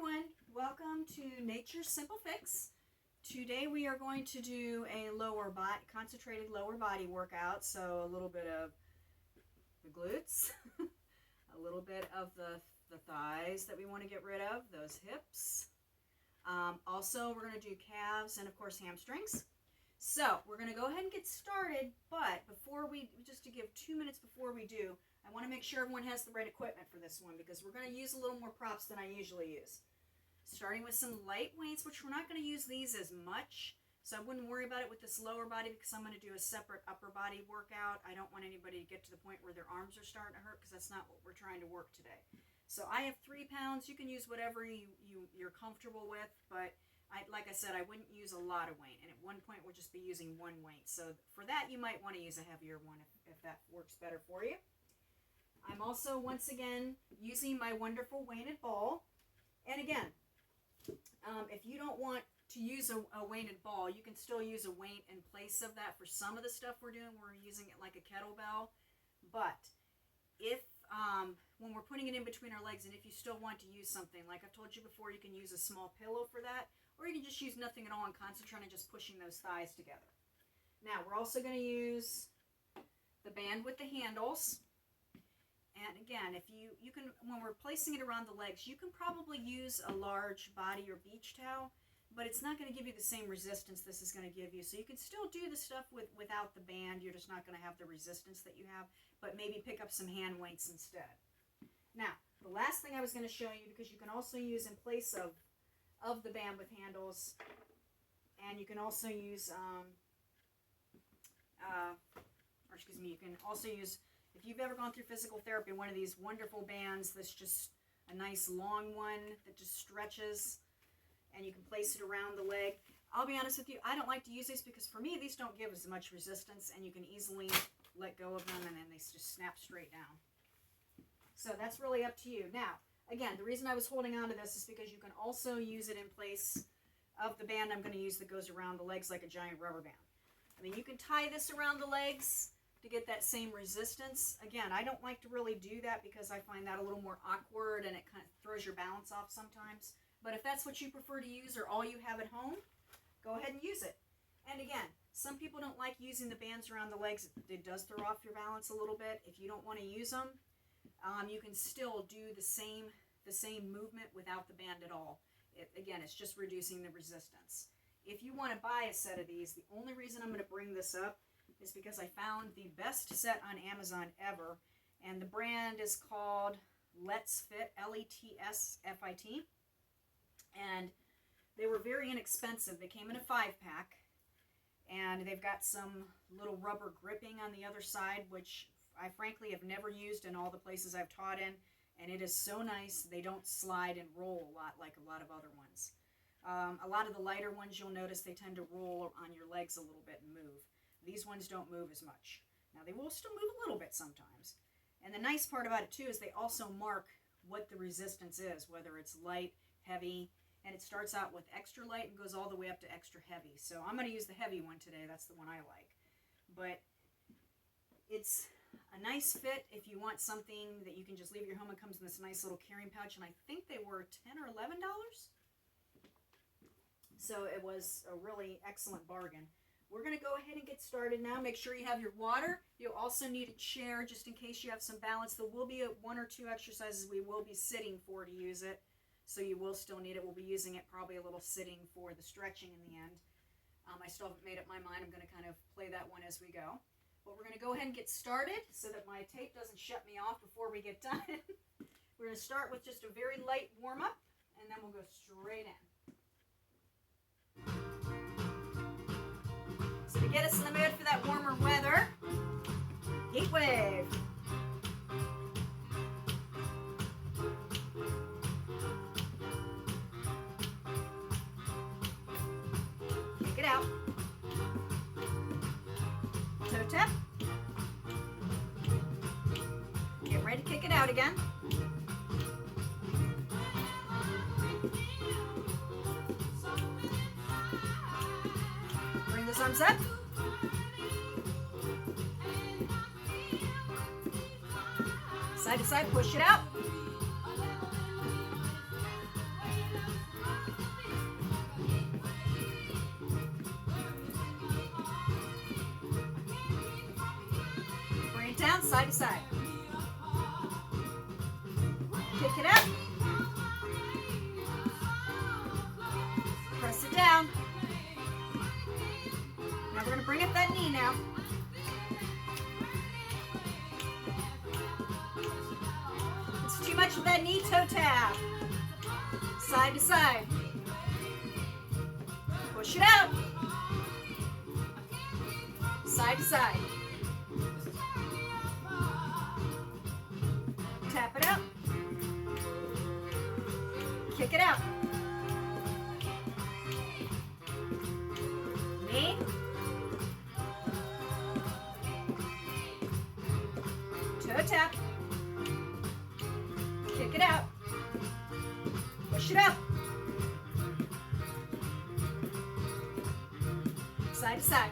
everyone, welcome to Nature's Simple Fix. Today we are going to do a concentrated lower body workout. So a little bit of the glutes, a little bit of the thighs that we want to get rid of, those hips. Also we're going to do calves and of course hamstrings. So we're going to go ahead and get started, but just to give 2 minutes before we do, I want to make sure everyone has the right equipment for this one because we're going to use a little more props than I usually use. Starting with some light weights, which we're not going to use these as much, so I wouldn't worry about it with this lower body because I'm going to do a separate upper body workout. I don't want anybody to get to the point where their arms are starting to hurt because that's not what we're trying to work today. So I have 3 pounds. You can use whatever you're comfortable with, but like I said, I wouldn't use a lot of weight, and at one point we'll just be using one weight. So for that, you might want to use a heavier one if that works better for you. I'm also, once again, using my wonderful weighted ball. And again, if you don't want to use a weighted ball, you can still use a weight in place of that. For some of the stuff we're doing, we're using it like a kettlebell. But if when we're putting it in between our legs, and if you still want to use something, like I've told you before, you can use a small pillow for that, or you can just use nothing at all and concentrate on just pushing those thighs together. Now, we're also going to use the band with the handles. And again, if you can, when we're placing it around the legs, you can probably use a large body or beach towel, but it's not going to give you the same resistance this is going to give you. So you can still do the stuff without the band. You're just not going to have the resistance that you have, but maybe pick up some hand weights instead. Now, the last thing I was going to show you, because you can also use in place of the band with handles, and you can also use, you can also use, if you've ever gone through physical therapy, one of these wonderful bands that's just a nice long one that just stretches, and you can place it around the leg. I'll be honest with you, I don't like to use these because for me, these don't give as much resistance, and you can easily let go of them, and then they just snap straight down. So that's really up to you. Now, again, the reason I was holding on to this is because you can also use it in place of the band I'm going to use that goes around the legs like a giant rubber band. I mean, you can tie this around the legs to get that same resistance. Again, I don't like to really do that because I find that a little more awkward and it kind of throws your balance off sometimes. But if that's what you prefer to use or all you have at home, go ahead and use it. And again, some people don't like using the bands around the legs. It does throw off your balance a little bit. If you don't want to use them, you can still do the same movement without the band at all. Again, it's just reducing the resistance. If you want to buy a set of these, the only reason I'm going to bring this up is because I found the best set on Amazon ever, and the brand is called Let's Fit, Letsfit, and they were very inexpensive. They came in a 5-pack, and they've got some little rubber gripping on the other side, which I frankly have never used in all the places I've taught in, and it is so nice. They don't slide and roll a lot like a lot of other ones. A lot of the lighter ones, you'll notice they tend to roll on your legs a little bit and move. These ones don't move as much. Now, they will still move a little bit sometimes. And the nice part about it, too, is they also mark what the resistance is, whether it's light, heavy, and it starts out with extra light and goes all the way up to extra heavy. So I'm going to use the heavy one today. That's the one I like. But it's a nice fit if you want something that you can just leave at your home. It comes in this nice little carrying pouch, and I think they were $10 or $11. So it was a really excellent bargain. We're going to go ahead and get started now. Make sure you have your water. You'll also need a chair just in case you have some balance. There will be 1 or 2 exercises we will be sitting for to use it. So you will still need it. We'll be using it probably a little sitting for the stretching in the end. I still haven't made up my mind. I'm going to kind of play that one as we go. But we're going to go ahead and get started so that my tape doesn't shut me off before we get done. We're going to start with just a very light warm-up, and then we'll go straight in. So to get us in the mood for that warmer weather, heat wave. Kick it out. Toe tap. Get ready to kick it out again. Bring the thumbs up. Side to side, push it out. side to side. Kick it out. Press it down. Now we're going to bring up that knee now. It's too much of that knee toe tap. Side to side. Push it out. Side to side. Tap it out. Kick it out. Knee. Toe tap. Kick it out. Push it up. Side to side.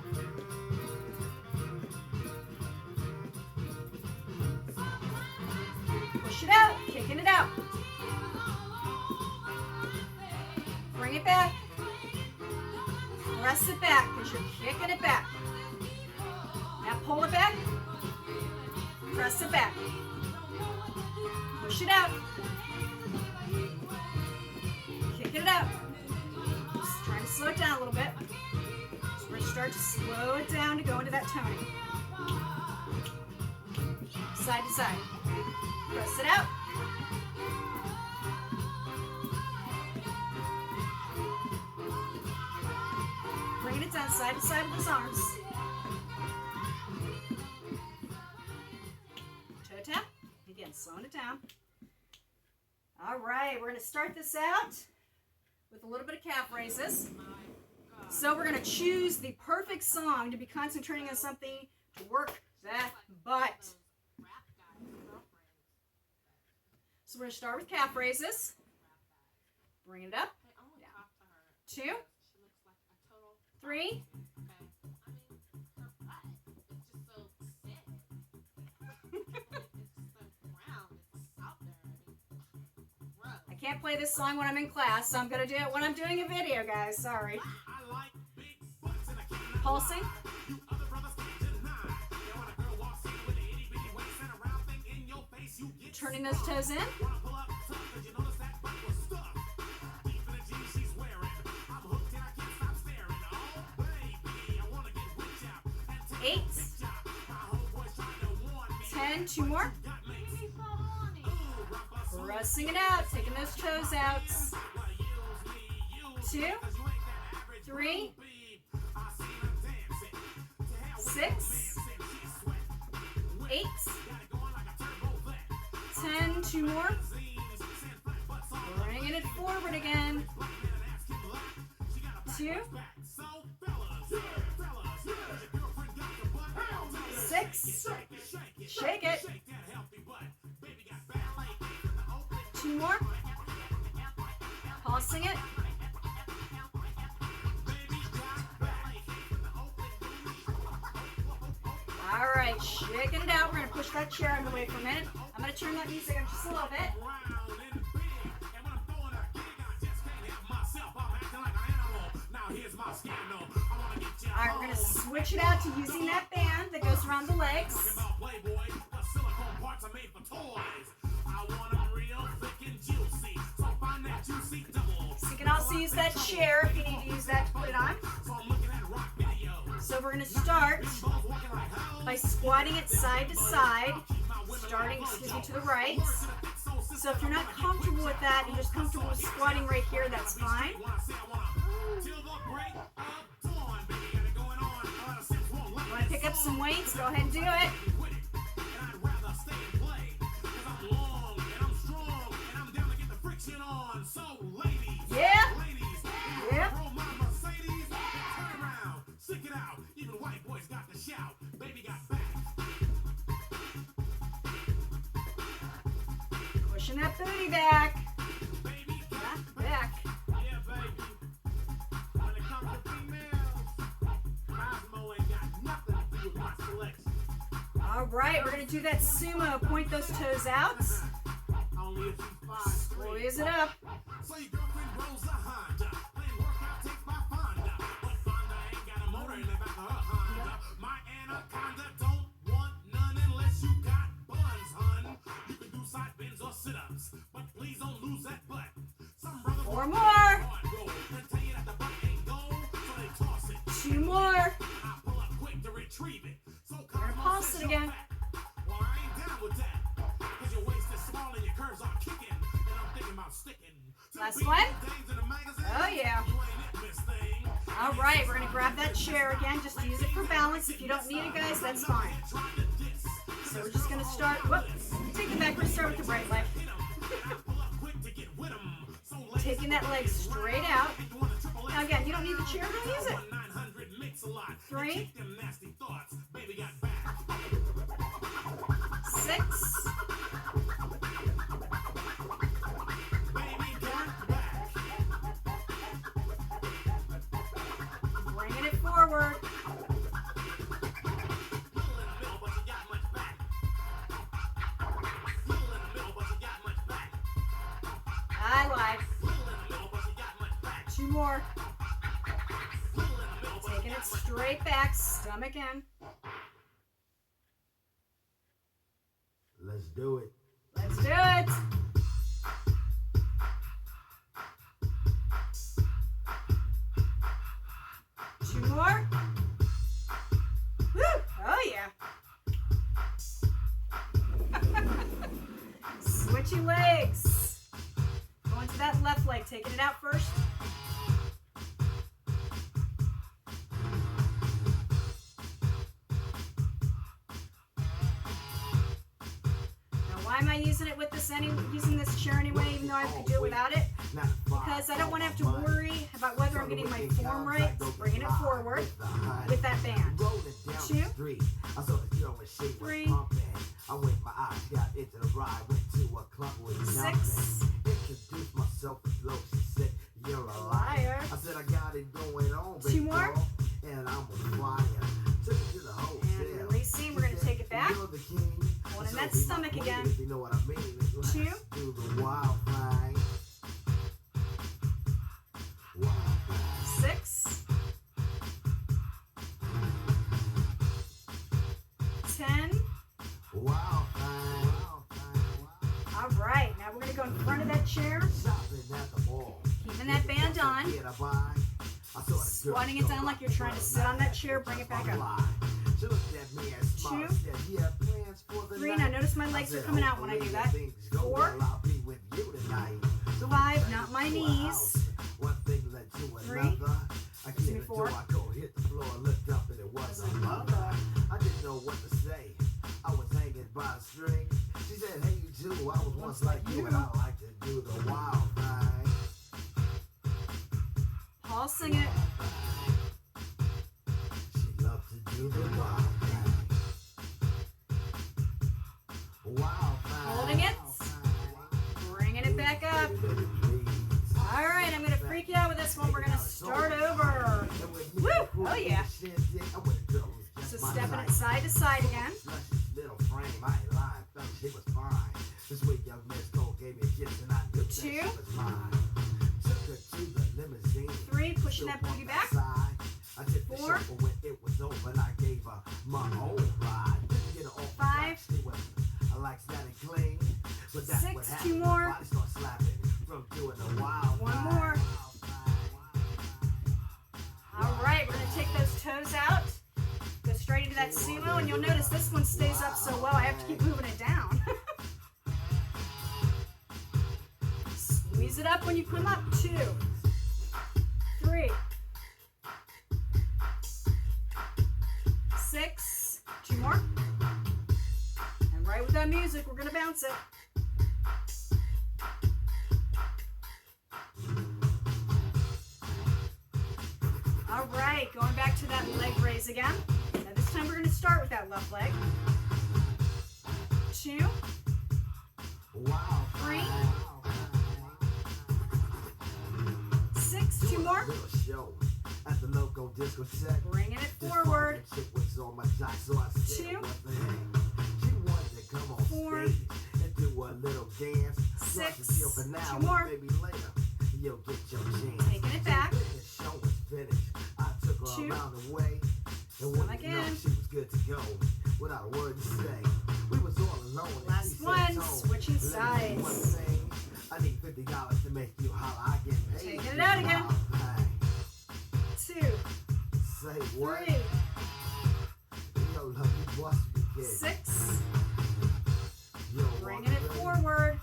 Push it out. Kicking it out. Bring it back. Press it back because you're kicking it back. Now pull it back. Press it back. Push it out. Kick it out. Just trying to slow it down a little bit. So we're going to start to slow it down to go into that toning. Side to side. Press it out. Bringing it down side to side with his arms. Toe tap. Again, slowing it down. All right, we're going to start this out with a little bit of calf raises. So we're going to choose the perfect song to be concentrating on something to work that butt. So we're going to start with calf raises. Bring it up. Down. 2, 3. I can't play this song when I'm in class, so I'm going to do it when I'm doing a video, guys. Sorry. Pulsing. Turning those toes in. 8, 10, 2 more. Pressing it out, taking those toes out. 2, 3, 6, 8, 10, 2 more. Bringing it forward again. 2, 6, shake it. 2 more. Pulsing it. All right, shaking it out. We're going to push that chair out of the way for a minute. I'm going to turn that music up just a little bit. All right, we're going to switch it out to using that band that goes around the legs. So you can also use that chair if you need to use that to put it on. So we're going to start by squatting it side to side, starting, to the right. So if you're not comfortable with that, you're just comfortable with squatting right here, that's fine. You want to pick up some weights, go ahead and do it. Yeah. Yeah. Pushing that booty back. Back. Yeah, baby. When it comes to females, Cosmo ain't got nothing to do with my selection. All right, we're going to do that sumo. Point those toes out. Only if you 5'3". Squeeze it up. So your girlfriend rolls a Honda. Playing workout takes my Fonda. But Fonda ain't got a motor in the back of her Honda. My Anaconda don't want none unless you got 4 more. 2 more. We're gonna pulse it again. Well, I ain't down with that. Cause your waist is small and your curves are kicking. And I'm thinking about sticking. Last one. Oh yeah. All right, we're gonna grab that chair again. Just use it for balance. If you don't need it, guys, that's fine. So we're just gonna start. Whoops. Take it back. We're gonna start with the right leg. Taking that leg straight out. Now again, you don't need the chair. Don't use it. 3, 6. Bringing it forward. I lied. 2 more. Taking it straight back, stomach in. Let's do it. Let's do it. Two more. Woo! Oh yeah. Switching legs. Going to that left leg, taking it out first. Why am I using it with this using this chair anyway, even though I could do it without it? Because I don't want to have to worry about whether I'm getting my form right. Bringing it forward with that band. 2, 3. I went my eyes, got into the ride, went to a club with 6. Introduced myself as low. She said, "You're a liar." I said, "I got it going on, baby. 2 more. And I'm a flyer." Took it to the hotel. And releasing, we're going to take it back. You're the king. Going in that stomach again. If you know what I mean. 2. Do the wild thing. Wild thing. 6. 10. Wild thing. All right, now we're going to go in front of that chair. Shopping at the mall. Keeping that band on. Squatting it down like you're trying to sit on that chair. Bring it back up. 2, 3. Now notice my legs are coming out when I do that. 4. 5. Not my knees. 3. 4. Hit the floor, looked up, and it was a mother. I didn't know what to say. I was hanging by a string. She said, "Hey, you too. I was once like you, and I like to do the wild thing." Paul, sing it. She loved to do the wild thing. Wild thing. Holding it. Bringing it back up. All right, I'm going to freak you out with this one. We're going to start over. Woo! Oh, yeah. So stepping it side to side again. Little frame, I ain't lying, fella, she was fine. This sweet young Miss Cole gave me a kiss and I knew that she 2. was mine. Took her to the limousine. 3. Pushing that booty back. I did the 4. show when it was over and I gave her my own ride. Didn't get her off the 5. track, she was, I like static clean. But that's 6. what 2 happened. more. My body started slapping from doing the wild 1 thing. more. All right, we're going to take those toes out. Go straight into that sumo, and you'll notice this one stays up so well, I have to keep moving it down. Squeeze it up when you come up. 2, 3, 6. 2 more. And right with that music, we're going to bounce it. All right, going back to that leg raise again. Now this time we're going to start with that left leg. 2, 3, 6. 2 more. At the local discotheque. Bringing it forward. 2, 4, 6. 2 more. You'll get your chance. Taking it back. The show was finished. I took her 2. around the way. And when Stomach you know in. she was good to go. Without a word to say. We was all alone. and Last she said, one. "Tone, Switching let me do one sides. thing. I need $50 to make you holler, I get paid. Taking it out again. Wild thing. 2, Say what? 3, Yo, love you, boss, you get 6. Yo, Bringing it forward.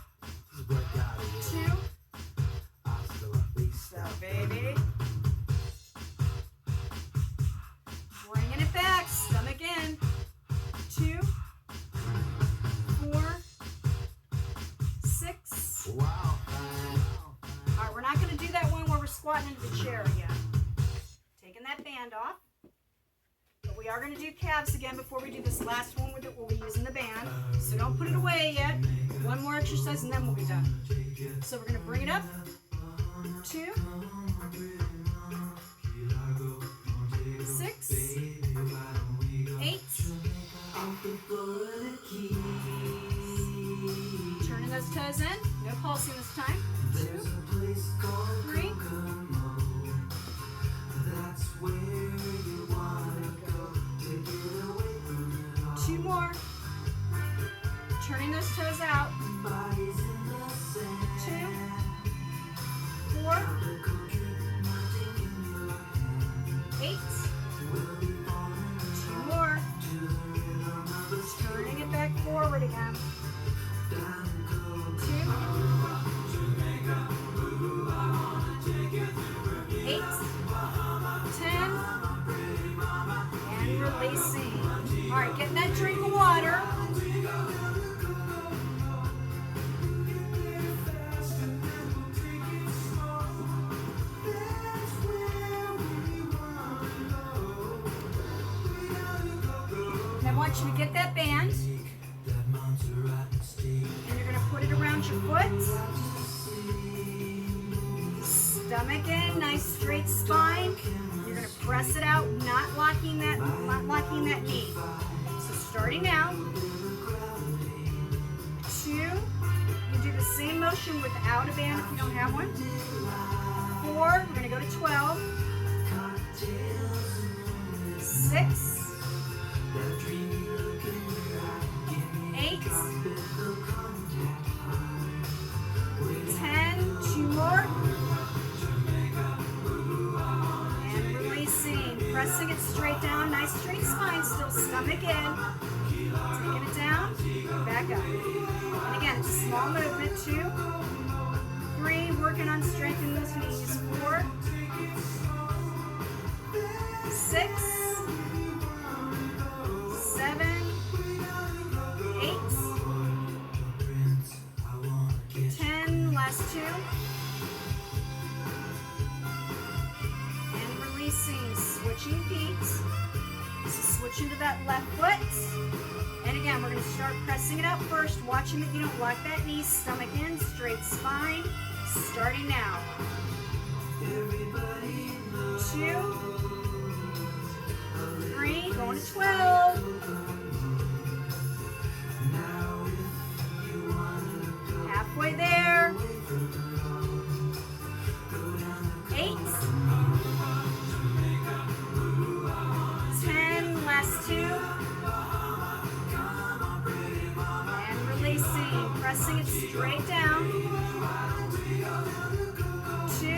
Just break out of here. 2. I'm still a beast, So, baby. Bringing it back. Stomach in. 2, 4, 6. Wow, thing. All right, we're not going to do that one where we're squatting into the chair again. Taking that band off. But we are going to do calves again before we do this last one where we'll be using the band. So don't put it away yet. One more exercise and then we'll be done. So we're going to bring it up. 2, 6, 8. Turning those toes in. No pulsing this time. 2, 3. 2 more. Turning those toes out. 2, 4, 8. 2 more. Turning it back forward again. 2, 8, 10, and releasing. All right, getting that drink of water. And I want you to get that band, and you're going to put it around your foot. Stomach in, nice straight spine. You're going to press it out, not locking that knee. So starting now. 2. You do the same motion without a band if you don't have one. 4. We're going to go to 12. 6. 8. 10. 2 more. And releasing. Pressing it straight down. Nice straight spine still. Stomach in. Taking it down. Back up. And again, it's a small movement. 2. 3. Working on strengthening those knees. 4. 6. 7. 8. 10. Last 2. And releasing. Switching feet. So switching to that left foot. And again, we're going to start pressing it out first, watching that you don't lock that knee, stomach in, straight spine. Starting now. 2, 3, going to 12. Halfway there. 8. 10, last 2. And releasing, pressing it straight down. 2,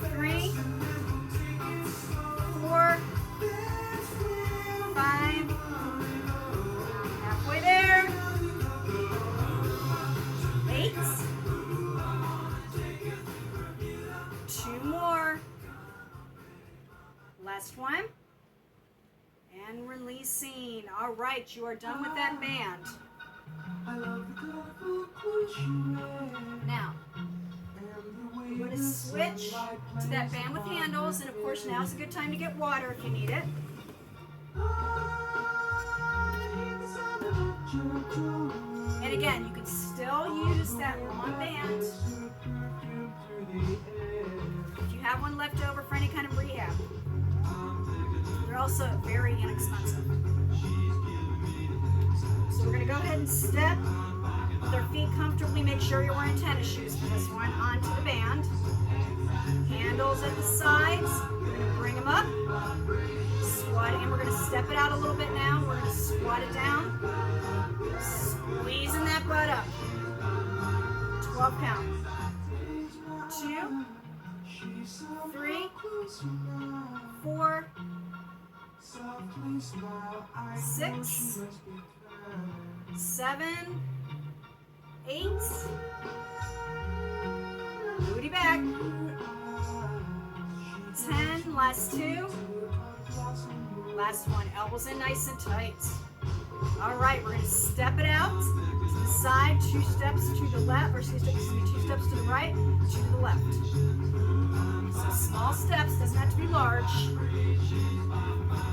3, 4, 5. Halfway there. 8. 2 more. Last one. And releasing. All right, you are done with that band. Now, we're going to switch to that band with handles, and of course now's a good time to get water if you need it. And again, you can still use that long band if you have one left over for any kind of rehab. They're also very inexpensive. So we're going to go ahead and step with our feet comfortably. Make sure you're wearing tennis shoes for this one. Onto the band. Handles at the sides. We're going to bring them up. Squatting, and we're going to step it out a little bit now. We're going to squat it down. Squeezing that butt up. 12 count. 2, 3, 4, 6, 7, 8. Booty back. 10, last 2. Last one, elbows in nice and tight. All right, we're gonna step it out to the side, 2 steps to the left, or excuse me, 2 steps to the right, 2 to the left. So small steps, doesn't have to be large,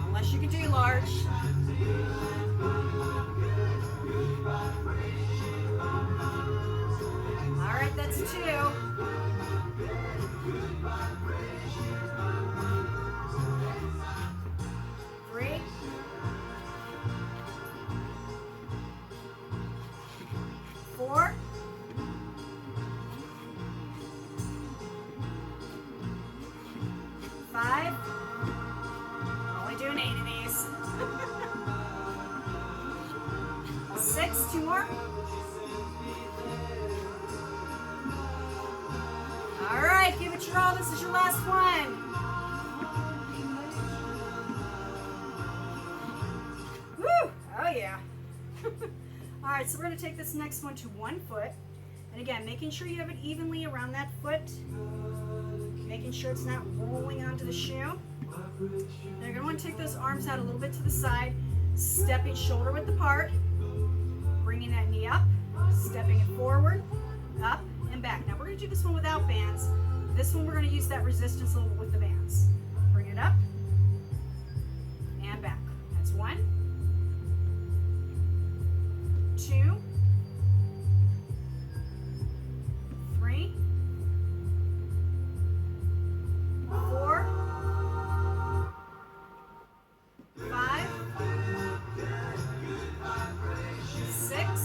unless you can do large. All right, that's 2. 3. 4. 5. Only doing 8 of these. 6. 2 more. All right, give it your all. This is your last one. Woo! Oh yeah. All right, so we're going to take this next one to 1 foot. And again, making sure you have it evenly around that foot. Making sure it's not rolling onto the shoe. Now you're going to want to take those arms out a little bit to the side, stepping shoulder width apart, bringing that knee up, stepping it forward, up, and back. Now we're going to do this one without bands. This one we're going to use that resistance a little with the bands. Bring it up, and back. That's 1, 2, 3, 4, 5, 6,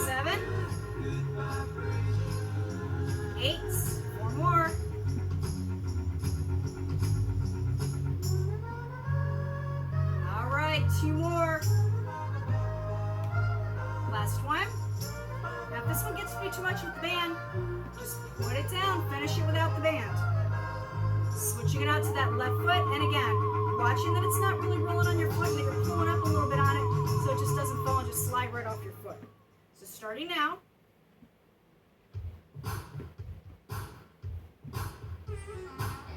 7, 8. 4 more. All right, 2 more. Last one. Now, if this one gets to be too much with the band, just put it down. Finish it without the band. Switching it out to that left foot, and again, watching that it's not really rolling on your foot, that you're pulling up a little bit on it, so it just doesn't fall and just slide right off your foot. So starting now.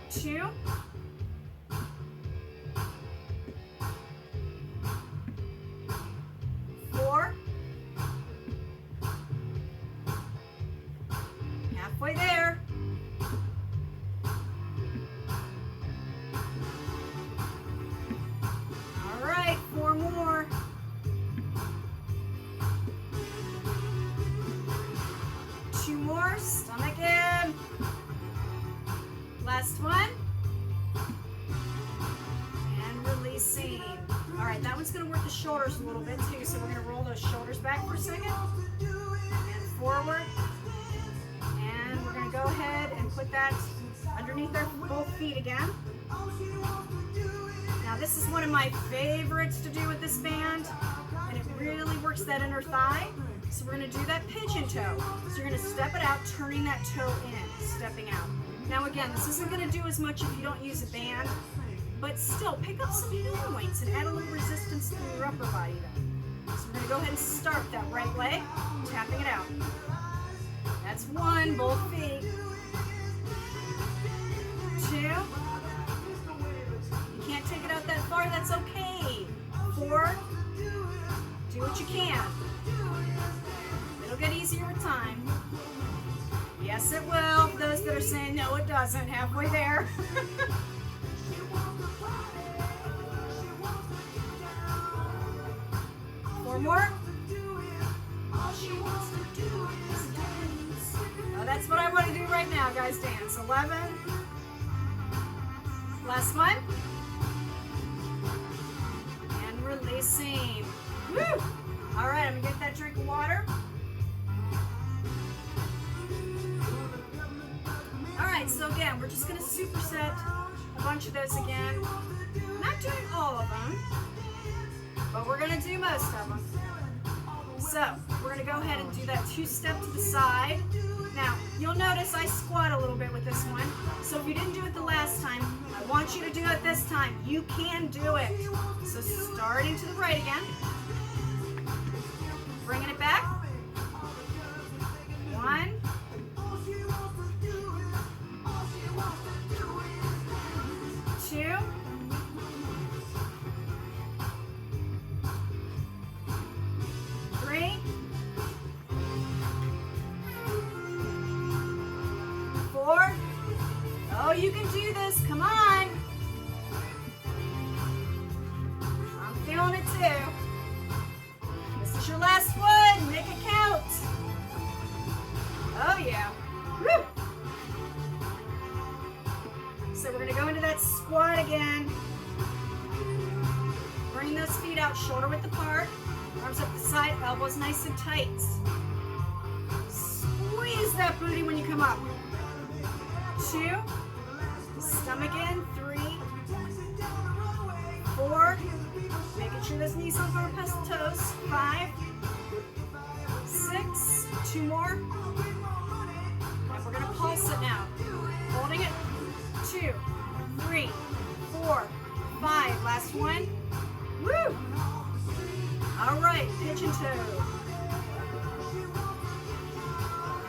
2, 4, halfway there. 4 more. 2 more. Stomach in. Last one. And releasing. All right, that one's going to work the shoulders a little bit too, so we're going to roll those shoulders back for a second. And forward. And we're going to go ahead and put that underneath our both feet again. Now this is one of my favorites to do with this band, and it really works that inner thigh. So we're going to do that pigeon toe. So you're going to step it out, turning that toe in, stepping out. Now again, this isn't going to do as much if you don't use a band, but still pick up some points and add a little resistance through your upper body then. So we're going to go ahead and start that right leg, tapping it out. That's 1, both feet. 2. Can't take it out that far, that's okay. 4, do what you can. It'll get easier with time. Yes, it will. For those that are saying, no, it doesn't, halfway there. 4 more. Oh, that's what I want to do right now, guys, dance. 11. Last one. Releasing. Woo! All right, I'm gonna get that drink of water. All right, so again, we're just gonna superset a bunch of those again. Not doing all of them, but we're gonna do most of them. So we're gonna go ahead and do that 2-step to the side. Now, you'll notice I squat a little bit with this one. So if you didn't do it the last time, I want you to do it this time. You can do it. So starting to the right again. Bringing it back. 1. 2. 3. 4. Oh, you can do this. Come on. I'm feeling it too. This is your last one. Make it count. Oh, yeah. Woo. So we're going to go into that squat again. Bring those feet out, shoulder width apart. Arms up the side, elbows nice and tight. Squeeze that booty when you come up. 2. Stomach in. 3. 4. Making sure those knees don't go past the toes. 5. 6. 2 more. And we're going to pulse it now. Holding it. 2. 3. 4. 5. Last one. Woo! All right, pigeon toe.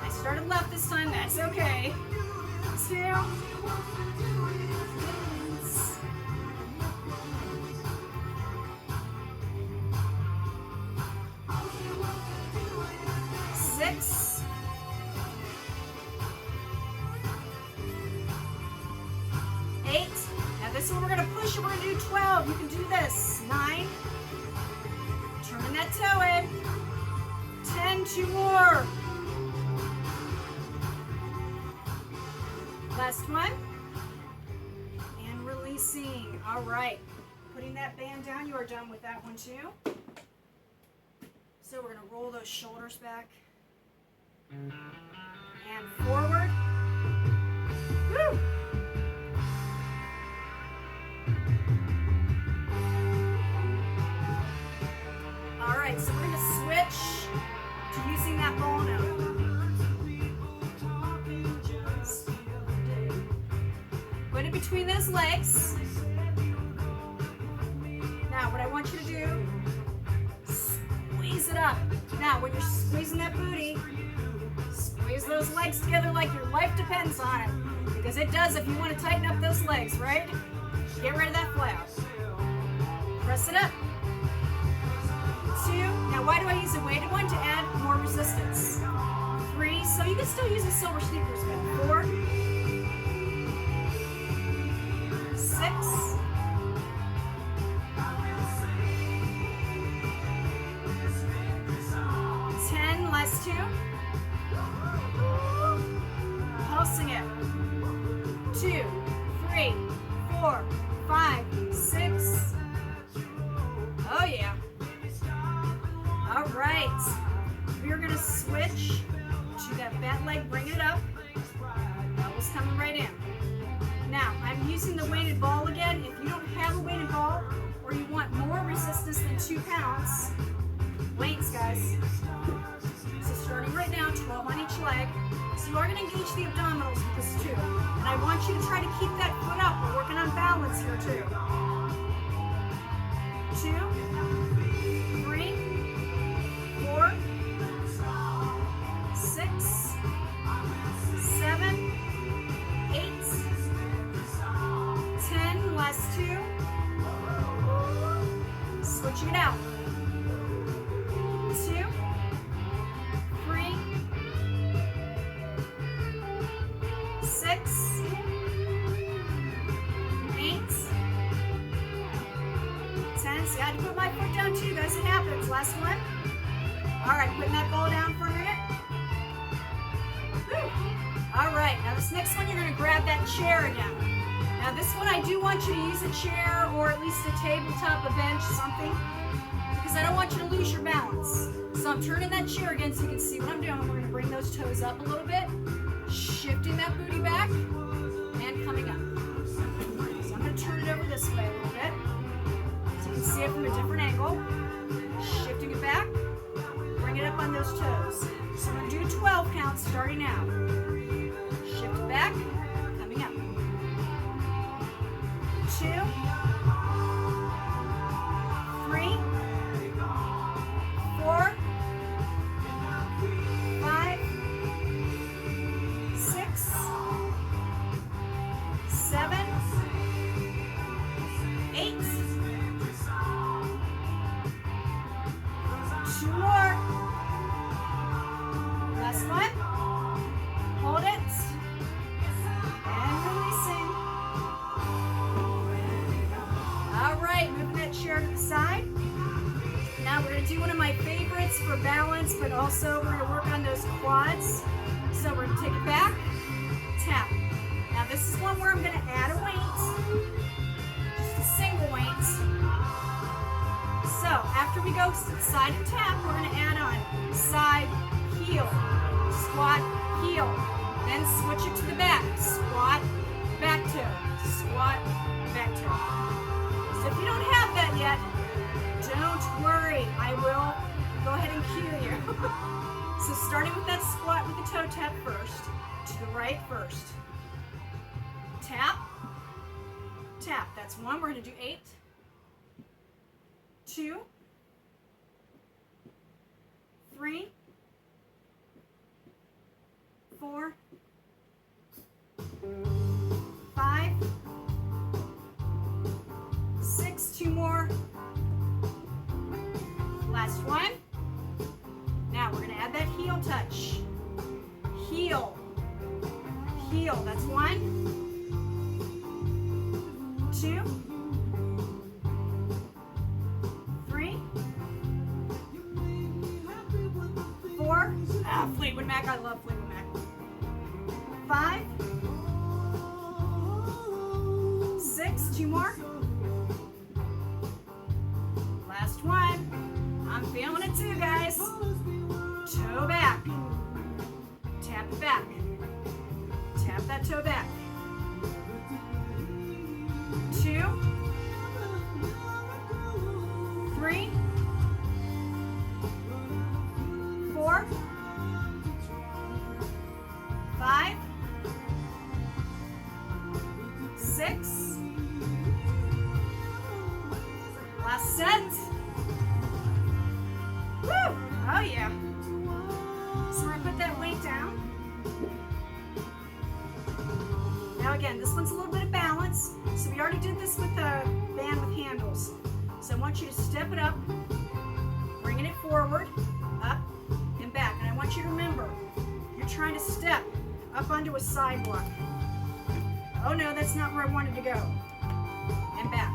I started left this time, that's okay. 2. 6. 8. Now this one we're gonna push and we're gonna do 12. You can do this. 9. Turning that toe in. 10, 2 more. Last one. And releasing. All right. Putting that band down. You are done with that one too. So we're going to roll those shoulders back. And forward. Woo! All right, so we're going to switch to using that ball now. Put it between those legs. Now, what I want you to do, squeeze it up. Now, when you're squeezing that booty, squeeze those legs together like your life depends on it. Because it does if you want to tighten up those legs, right? Get rid of that flap. Press it up. 2. Now, why do I use a weighted one? To add more resistance. 3. So you can still use a silver sneakers band. 4. 6. 10. Last 2. Pulsing it. 2, 3, 4, 5, 6. Oh yeah. All right. We're gonna switch to that bent leg. Bring it up. Elbows coming right in. Now, I'm using the weighted ball again. If you don't have a weighted ball or you want more resistance than 2 pounds, weights, guys. So starting right now, 12 on each leg. So you are going to engage the abdominals with this too. And I want you to try to keep that foot up. We're working on balance here too. 2, 3, 4, 6, 7, 8, 10, last 2. Switching it out. 2, 3, 6, 8, 10. See, I had to put my foot down too, guys. It happens. Last one. All right, putting that ball down for a minute. Woo. All right, now this next one, you're going to grab that chair again. Now this one, I do want you to use a chair or at least a tabletop, a bench, something, because I don't want you to lose your balance. So I'm turning that chair again so you can see what I'm doing. We're going to bring those toes up a little bit, shifting that booty back, and coming up. So I'm going to turn it over this way a little bit so you can see it from a different angle. Shifting it back, bringing bring it up on those toes. So we're going to do 12 counts starting now. Shift back, coming up. 2, 3, 4, 5, 6, 7, 8, 2 more. Last one. Hold it. And releasing. All right, moving that chair to the side. Now we're going to do one of my favorites for balance, but also we're going to work on those quads. So we're going to take it back, tap. Now this is one where I'm going to add a weight, just a single weight. So after we go side and tap, we're going to add on side, heel, squat, heel. Then switch it to the back, squat, back toe, squat, back toe. So if you don't have that yet, don't worry, I will go ahead and cue you. So starting with that squat with the toe tap first, to the right first. Tap, tap, that's one, we're going to do 8, 2, 3, 4, 5, 6, 2 more. Last one. Now we're going to add that heel touch. Heel. Heel. That's 1, 2, 3, 4. Fleetwood Mac. I love Fleetwood Mac. 5, 6. 2 more. Last one. I'm feeling it too, guys. Toe back. Tap it back. Tap that toe back. 2, 3, 4, 5, 6. Last set. Woo! Oh yeah. So we're gonna put that weight down. Now again, this one's a little bit of balance. So we already did this with the band with handles. So I want you to step it up, bringing it forward, up, and back. And I want you to remember, you're trying to step up onto a sidewalk. Oh no, that's not where I wanted to go. And back.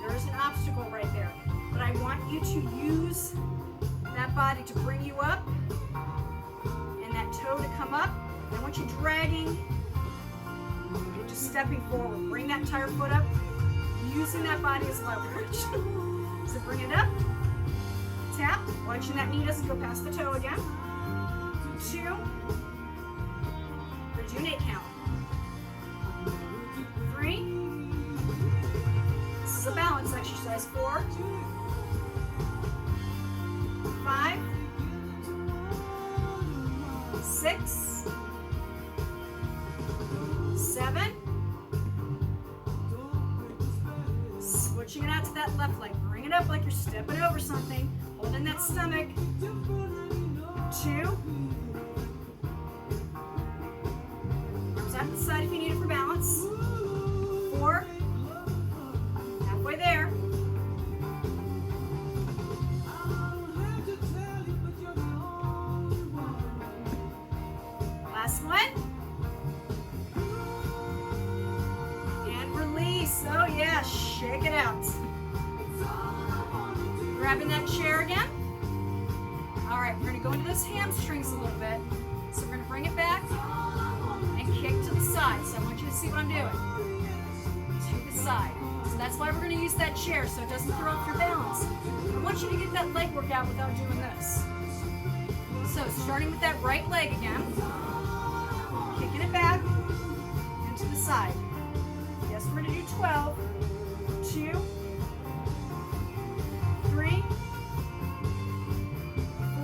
There is an obstacle right there. But I want you to use that body to bring you up and that toe to come up. I want you dragging and just stepping forward. Bring that entire foot up, using that body as leverage. So bring it up, tap, watching that knee doesn't go past the toe again. 2, we're doing 8 count. 3, this is a balance exercise. 4, 5, 6, 7. Switching it out to that left leg. Bring it up like you're stepping over something. Holding that stomach. 2. Arms out to the side if you need it for balance. 4. Halfway there. 1. And release. Oh yeah, shake it out. Grabbing that chair again. All right, we're gonna go into those hamstrings a little bit. So we're gonna bring it back and kick to the side. So I want you to see what I'm doing. To the side. So that's why we're gonna use that chair so it doesn't throw off your balance. I want you to get that leg work out without doing this. So starting with that right leg again. Kicking it back and to the side. Yes, we're going to do 12, 2, 3, 4,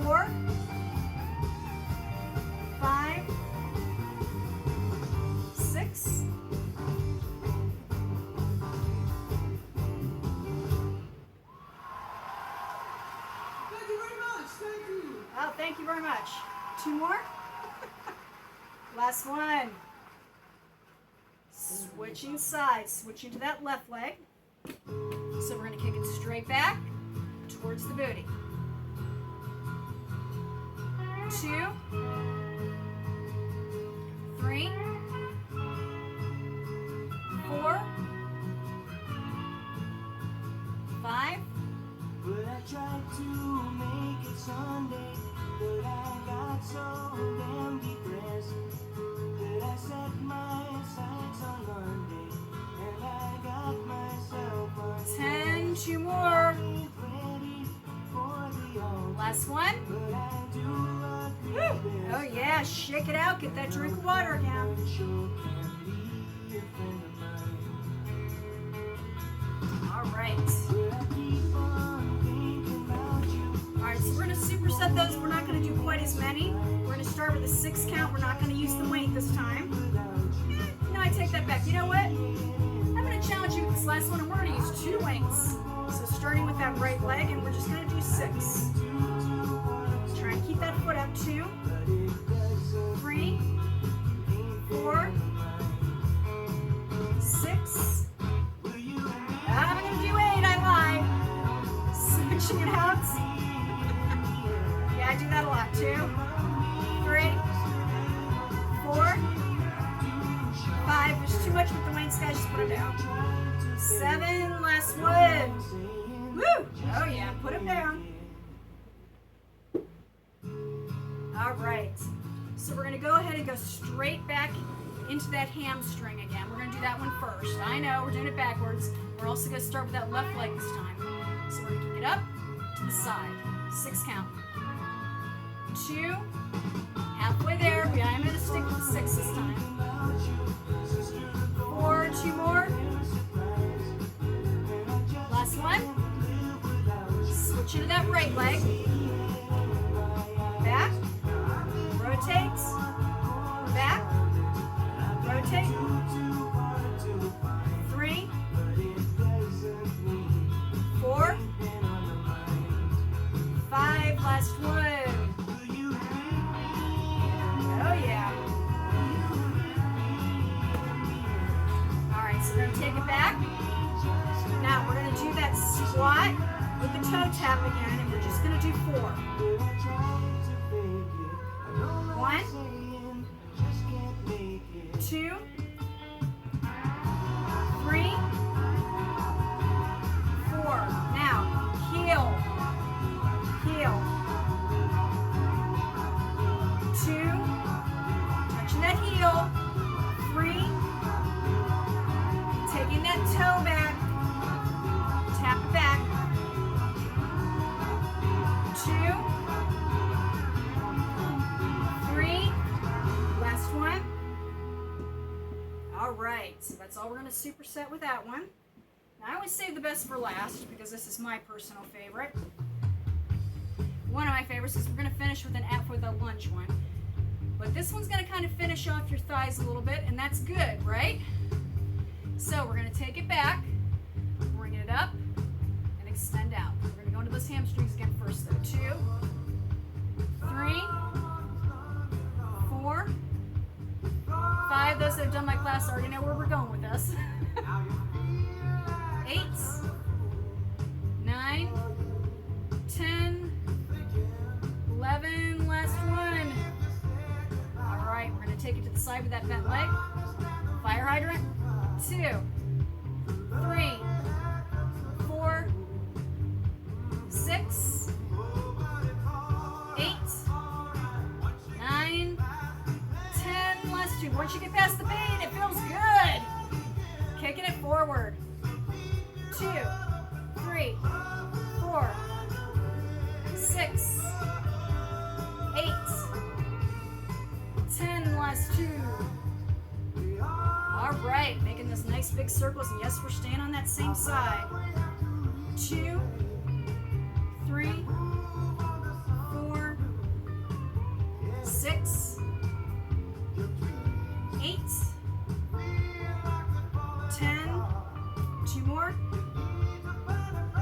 stretch. 2 more. Last one. Switching sides, switching to that left leg. So we're going to kick it straight back towards the booty. 2, 3, 4, 5. But I tried to make it Sunday, but I got so damn depressed that I set my sights on Monday, and I got myself on 10, 2 more. ready for the altar. Last one. But I do Woo. Oh yeah, shake it out. Get that drink of water again. sure can be a friend of mine. All right. But I keep on thinking about you. All right, so we're going to superset those. We're not going to do quite as many. We're going to start with a 6 count. We're not going to use the weight this time. No, I take that back. You know what? I'm going to challenge you with this last one, and we're going to use 2 weights. So starting with that right leg, and we're just going to do 6. Try and keep that foot up. 2, 3, 4, 6. I'm going to do 8. I lied. Switching it out. Yeah, I do that a lot. 2, 3, 4, 5. There's too much with the weights, guys. Just put them down. 7. Last one. Woo! Oh yeah, put them down. All right. So we're going to go ahead and go straight back into that hamstring again. We're going to do that one first. I know, we're doing it backwards. We're also going to start with that left leg this time. So we're going to kick it up to the side. 6 count. 2. Halfway there. I'm going to stick with the 6 this time. 4. 2 more. Last one. Switch into that right leg. Back. Rotate. Back. Rotate. 3. 4. 5. Last one. Oh yeah. Alright, so we're going to take it back. Now we're going to do that squat with the toe tap again, and we're just going to do 4. 1, 2, 3, 4. Now, heel, heel. 2, touching that heel. 3, taking that toe back, tap it back. 2, 3, last one. All right, so that's all we're going to superset with that one. Now, I always save the best for last because this is my personal favorite. One of my favorites is we're going to finish with a lunge one. But this one's going to kind of finish off your thighs a little bit, and that's good, right? So we're going to take it back, bring it up, and extend out. We're going to go into those hamstrings again first, though. 2, 3, 4, 5. Those that have done my class already know where we're going with this. 8, 9, 10, 11. Last one. All right, we're going to take it to the side with that bent leg. Fire hydrant. 2, 3, 4, 6, 8, 9, 10. Last 2. Once you get past the pain, it feels good. Kicking it forward. 2, 3, 4, 6, 8, 10. Last 2. All right, making those nice big circles, and yes, we're staying on that same side. 2, 3, 4, 6, 8, 10. 2 more.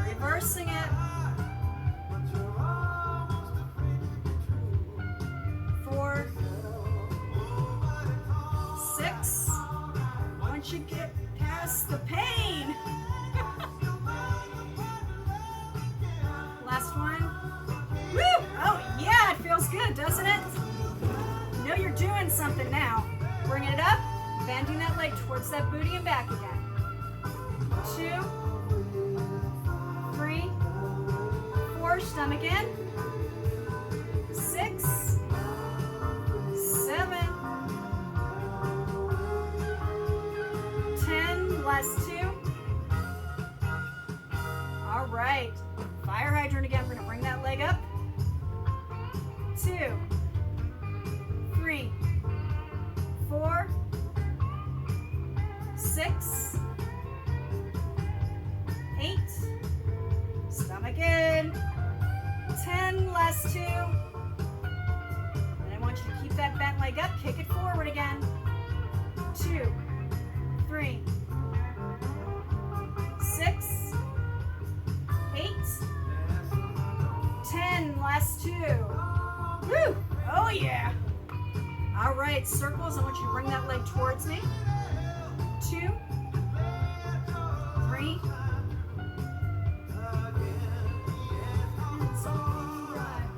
Reversing it. the pain. Last one. Woo! Oh yeah, it feels good, doesn't it? You know you're doing something now. Bringing it up, bending that leg towards that booty and back again. 2, 3, 4, stomach in. 6, 7, 10, last 2. All right, fire hydrant again. We're gonna bring that leg up. 2, 3, 4, 6, 8, stomach in. 10, last 2. And I want you to keep that bent leg up, kick it forward again. 2, 3, 6, 8, 10, last 2. Woo! Oh yeah! All right, circles. I want you to bring that leg towards me. 2, 3. It's all right.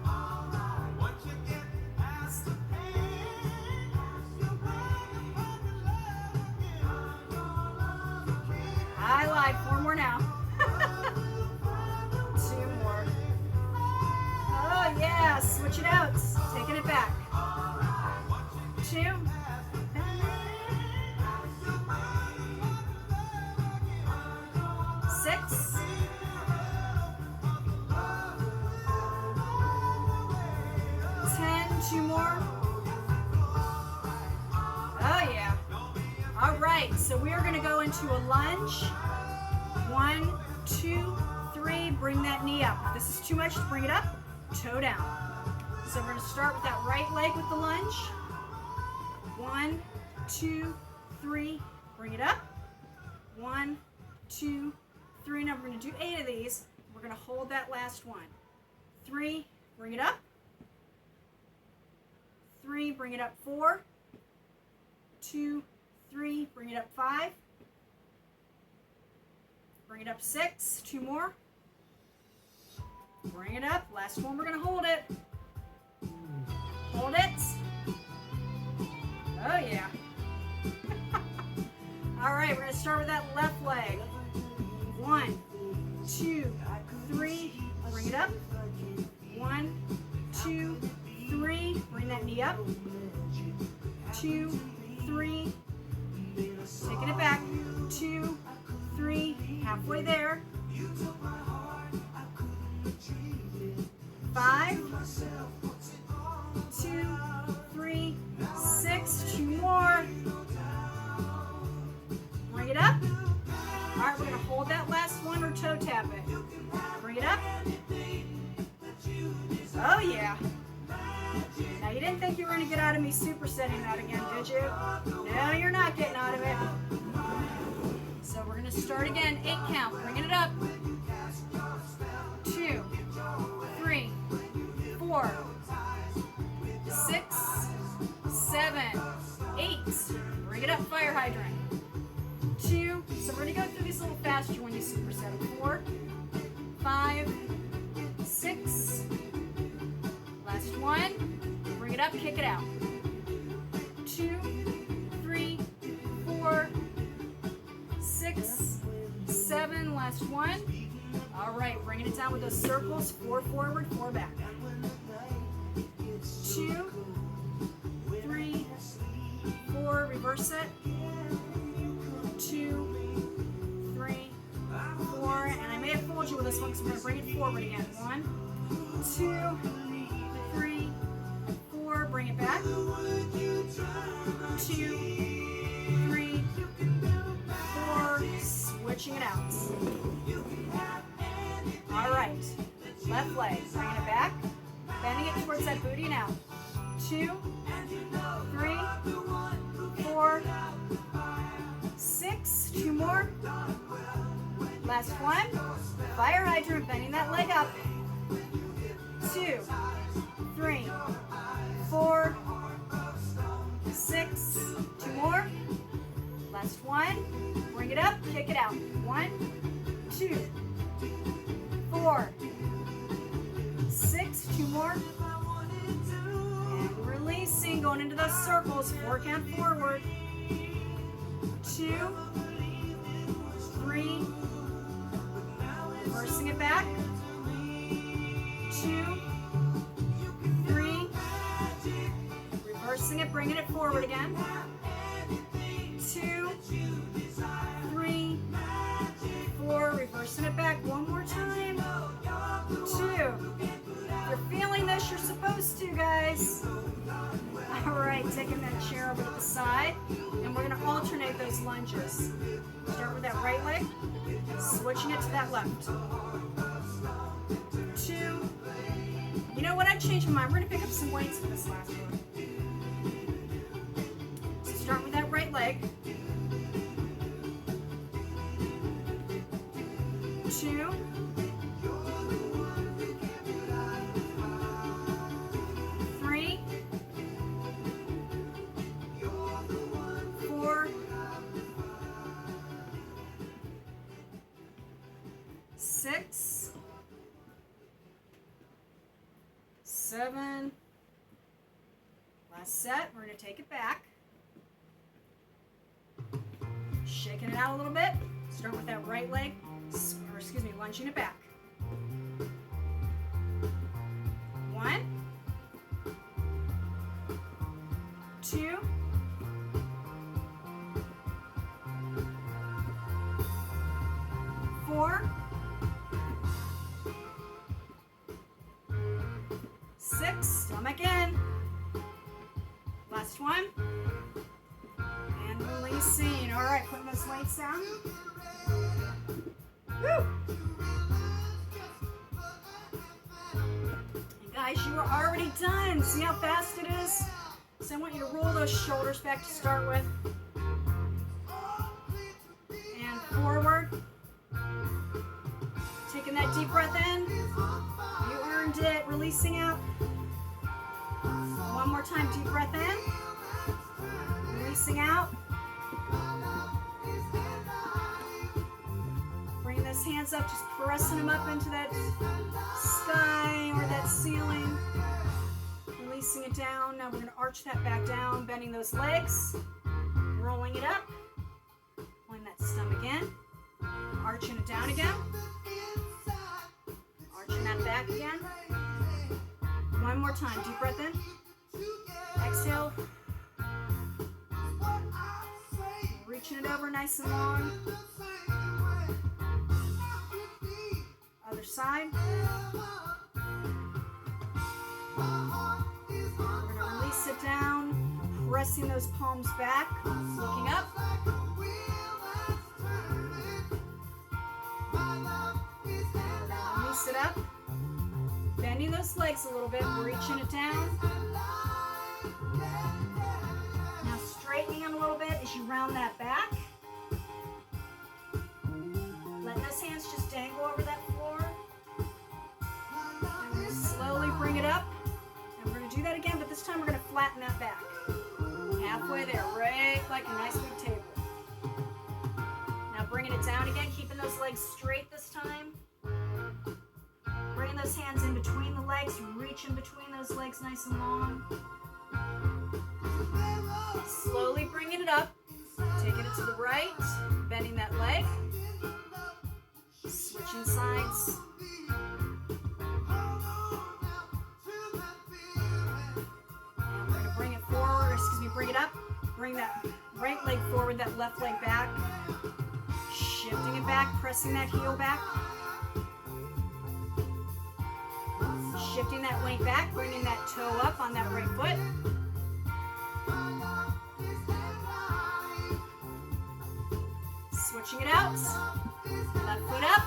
I lied. 4 more now. 2 more. Oh yeah, switch it out. Taking it back. 2. 6. 10. 2 more. Oh yeah. All right, so we are going to go into a lunge. 1, 2, 3. Bring that knee up. If this is too much, bring it up. Toe down. So we're going to start with that right leg with the lunge. 1, 2, 3. Bring it up. 1, 2, 3. Now we're going to do 8 of these. We're going to hold that last one. 3. Bring it up. 3. Bring it up. 4. 2, 3. Bring it up. 5. Bring it up. 6. 2 more. Bring it up. Last one, we're going to hold it. Hold it. Oh, yeah. All right, we're going to start with that left leg. 1, 2, 3. Bring it up. 1, 2, 3. Bring that knee up. 2, 3. Taking it back. 2, 3. Halfway there. 5, 2, 3, 6. 2 more. Bring it up. All right, we're going to hold that last one or toe tap it. Bring it up. Oh, yeah. Now, you didn't think you were going to get out of me supersetting that again, did you? No, you're not getting out of it. So we're going to start again. 8 count. Bringing it up. 2, 3, 4, 6, 7, 8. Bring it up, fire hydrant. 2. So we're going to go through these a little faster when you superset. 4, 5, 6. Last one. Bring it up, kick it out. 2, 3, 4, 6, 7. Last one. All right, bringing it down with those circles. 4 forward, 4 back. 2, 3, 4. Reverse it. 2, 3, 4. And I may have fooled you with this one because we're going to bring it forward again. 1, 2, 3, 4. Bring it back. 2, 3, 4. Switching it out. All right. Left leg. Bringing it back. Bending it towards that booty and out. 2, 3, 4, 6. 2 more. Last one. Fire hydrant. Bending that leg up. 2, 3, 4, 6. 2 more. Last one. Bring Bring it up, kick it out. 1, 2, 4, 6, 2 more. And releasing, going into those circles, 4 count forward. 2, 3, reversing it back. 2, 3, reversing it, bringing it forward again. 2, 3, 4, reversing it back one more time. 2. If you're feeling this, you're supposed to, guys. All right, taking that chair over to the side, and we're going to alternate those lunges. Start with that right leg, switching it to that left. 2. You know what? I changed my mind. We're going to pick up some weights for this last one. So start with that right leg. 2. 3. 4. 6. 7. Last set. We're going to take it back. Shaking it out a little bit. Start with that right leg, or excuse me, lunging it back. 1, 2, 4, 6, stomach in. Last one. And releasing. All right, putting those weights down. Woo! And guys, you are already done. See how fast it is? So I want you to roll those shoulders back to start with. And forward. Taking that deep breath in. You earned it. Releasing out. One more time, deep breath in. Releasing out. Bringing those hands up, just pressing them up into that sky or that ceiling. Releasing it down. Now we're going to arch that back down, bending those legs, rolling it up, pulling that stomach in, arching it down again, arching that back again. One more time, deep breath in, exhale, reaching it over nice and long. Other side. We're going to release it down, pressing those palms back, looking up. Release it up. Bending those legs a little bit, reaching it down. Now straightening them a little bit as you round that back. Letting those hands just dangle over that floor. And we're going to slowly bring it up. And we're going to do that again, but this time we're going to flatten that back. Halfway there, right like a nice big table. Now bringing it down again, keeping those legs straight this time. Bringing those hands in between the legs, reaching between those legs nice and long. Slowly bringing it up, taking it to the right, bending that leg, switching sides. And we're going to bring it forward, bring it up, bring that right leg forward, that left leg back, shifting it back, pressing that heel back. Shifting that weight back, bringing that toe up on that right foot. Switching it out. Left foot up.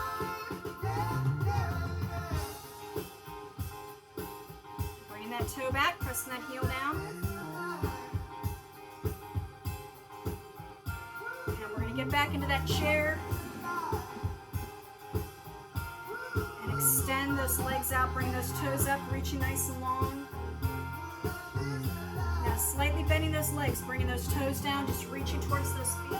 Bringing that toe back, pressing that heel down. And we're going to get back into that chair. Extend those legs out, bring those toes up, reaching nice and long. Now slightly bending those legs, bringing those toes down, just reaching towards those feet.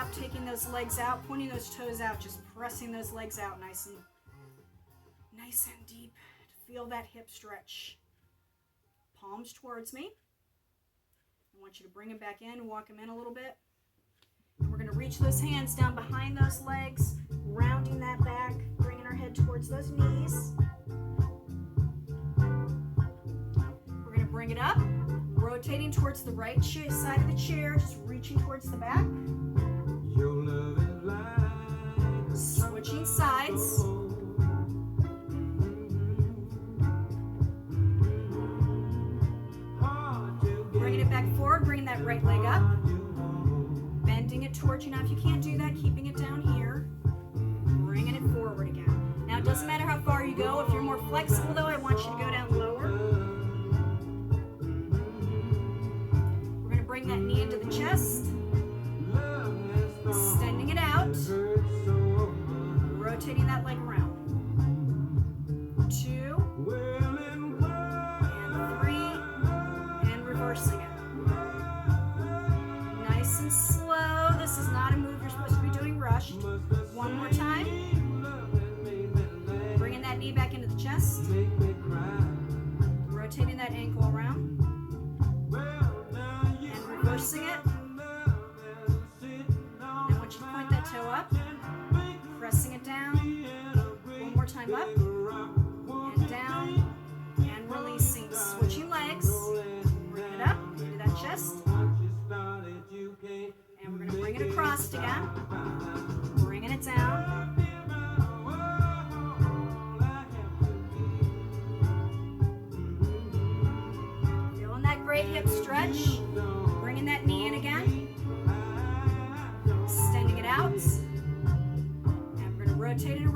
stop taking those legs out, pointing those toes out, just pressing those legs out nice and deep. Feel that hip stretch. Palms towards me. I want you to bring them back in, walk them in a little bit. And we're going to reach those hands down behind those legs, rounding that back, bringing our head towards those knees. We're going to bring it up, rotating towards the right side of the chair, just reaching towards the back. Switching sides. Bringing it back forward, bringing that right leg up. Bending it towards you. Now, if you can't do that, keeping it down here. Bringing it forward again. Now, it doesn't matter how far you go. If you're more flexible, though, I want you to go down lower. We're going to bring that knee into the chest. Extending it out. Rotating that leg around. 2 and 3 and reversing it. Nice and slow. This is not a move you're supposed to be doing rushed. One more time. Bringing that knee back into the chest. Rotating that ankle around. And reversing it. I want you to point that toe up. Pressing it down. One more time up. And down. And releasing. Switching legs. Bring it up into that chest. And we're going to bring it across again. Bringing it down. Feeling that great hip stretch. Bringing that knee in again. Extending it out. And we're going to rotate it around.